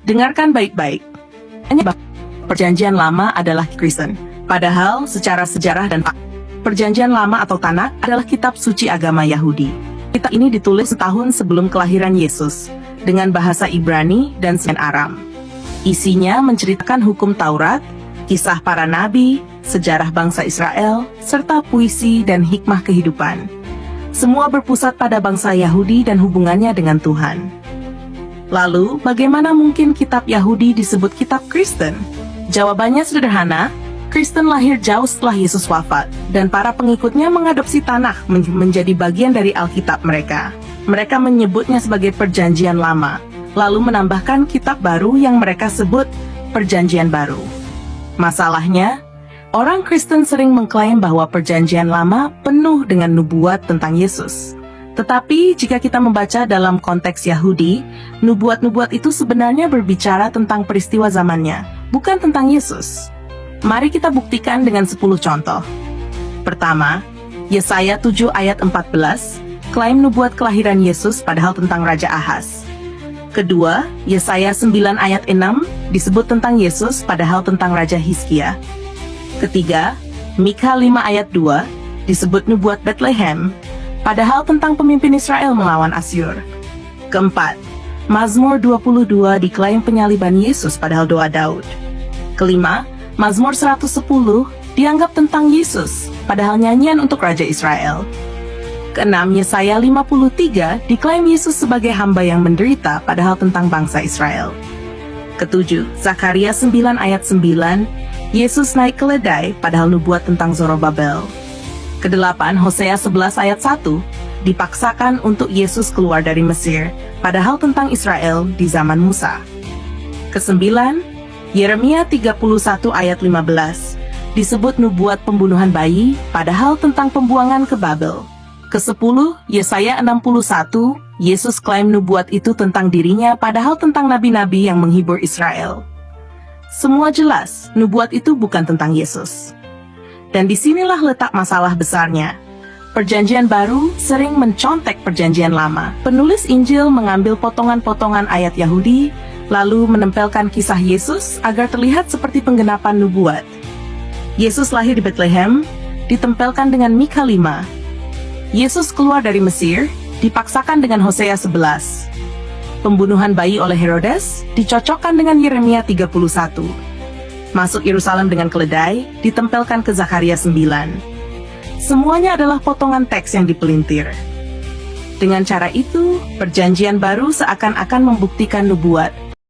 Dengarkan baik-baik. Hanya Perjanjian Lama adalah Kristen. Padahal secara sejarah dan Perjanjian Lama atau Tanakh adalah kitab suci agama Yahudi. Kitab ini ditulis setahun sebelum kelahiran Yesus dengan bahasa Ibrani dan Aram. Isinya menceritakan hukum Taurat, kisah para nabi, sejarah bangsa Israel, serta puisi dan hikmah kehidupan. Semua berpusat pada bangsa Yahudi dan hubungannya dengan Tuhan. Lalu, bagaimana mungkin kitab Yahudi disebut kitab Kristen? Jawabannya sederhana, Kristen lahir jauh setelah Yesus wafat, dan para pengikutnya mengadopsi Tanakh menjadi bagian dari Alkitab mereka. Mereka menyebutnya sebagai Perjanjian Lama, lalu menambahkan kitab baru yang mereka sebut Perjanjian Baru. Masalahnya, orang Kristen sering mengklaim bahwa Perjanjian Lama penuh dengan nubuat tentang Yesus. Tetapi jika kita membaca dalam konteks Yahudi, nubuat-nubuat itu sebenarnya berbicara tentang peristiwa zamannya, bukan tentang Yesus. Mari kita buktikan dengan 10 contoh. Pertama, Yesaya 7 ayat 14, klaim nubuat kelahiran Yesus padahal tentang Raja Ahaz. Kedua, Yesaya 9 ayat 6, disebut tentang Yesus padahal tentang Raja Hizkia. Ketiga, Mikha 5 ayat 2, disebut nubuat Bethlehem, padahal tentang pemimpin Israel melawan Asyur. Keempat, Mazmur 22 diklaim penyaliban Yesus padahal doa Daud. Kelima, Mazmur 110 dianggap tentang Yesus, padahal nyanyian untuk Raja Israel. Keenam, Yesaya 53 diklaim Yesus sebagai hamba yang menderita, padahal tentang bangsa Israel. Ketujuh, Zakaria 9 ayat 9, Yesus naik keledai, padahal nubuat tentang Zorobabel. Kedelapan, Hosea 11 ayat 1, dipaksakan untuk Yesus keluar dari Mesir, padahal tentang Israel di zaman Musa. Kesembilan, Yeremia 31 ayat 15, disebut nubuat pembunuhan bayi, padahal tentang pembuangan ke Babel. Kesepuluh, Yesaya 61, Yesus klaim nubuat itu tentang dirinya, padahal tentang nabi-nabi yang menghibur Israel. Semua jelas, nubuat itu bukan tentang Yesus. Dan disinilah letak masalah besarnya. Perjanjian Baru sering mencontek Perjanjian Lama. Penulis Injil mengambil potongan-potongan ayat Yahudi, lalu menempelkan kisah Yesus agar terlihat seperti penggenapan nubuat. Yesus lahir di Bethlehem, ditempelkan dengan Mikha 5. Yesus keluar dari Mesir, dipaksakan dengan Hosea 11. Pembunuhan bayi oleh Herodes, dicocokkan dengan Yeremia 31. Masuk Yerusalem dengan keledai, ditempelkan ke Zakaria 9. Semuanya adalah potongan teks yang dipelintir. Dengan cara itu, Perjanjian Baru seakan-akan membuktikan nubuat